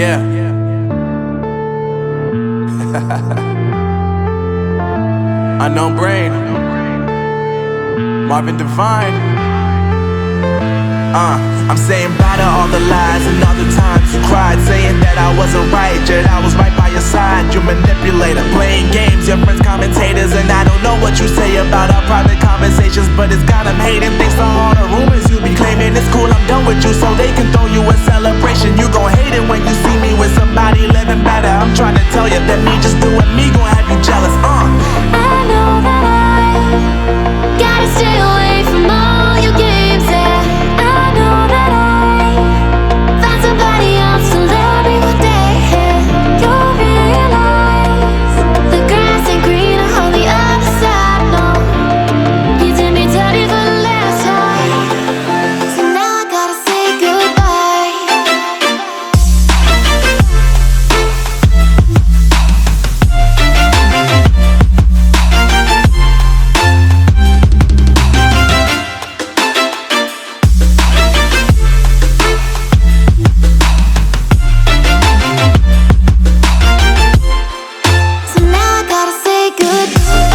Yeah. Unknown Brain, Marvin Divine. I'm saying bye to all the lies and all the times you cried, saying that I wasn't right, yet I was right by your side. You manipulator, playing games, your friends commentators, and I don't know what you say about our private conversations, but it's got them hating. Thanks to all the rumors you be claiming. It's cool, I'm done with you, so they can throw you a celebration. You gon' hate it when you see me with somebody living better. I'm trying to tell you that me just doing me gon' have you jealous. I know that I gotta stay away from all your games, yeah. I know that I find somebody else to love me one day, yeah. You'll realize the grass ain't greener on the other side, no. You did me dirty for the last time, so now I gotta say goodbye. So now I gotta say goodbye.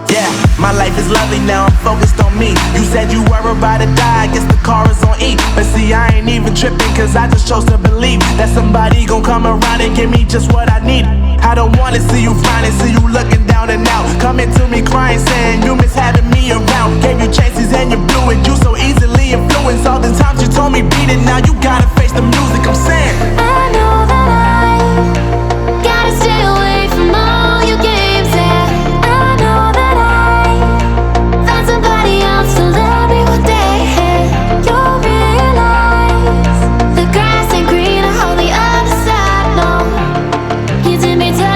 Yeah, my life is lovely now, I'm focused on me. You said you were about to die, I guess the car is on E. But see, I ain't even tripping, cause I just chose to believe that somebody gon' come around and give me just what I need. I don't wanna see you flying, see you looking down and out, coming to me crying, saying you miss having me around. Gave you chances and you blew it, you so easily influenced. All the times you told me beat it, now you gotta face the music. I'm saying I know that I gotta stay away from all your games, yeah. I know that I find somebody else to love me one day, yeah. You'll realize the grass ain't greener on the other side, no. You did me dirty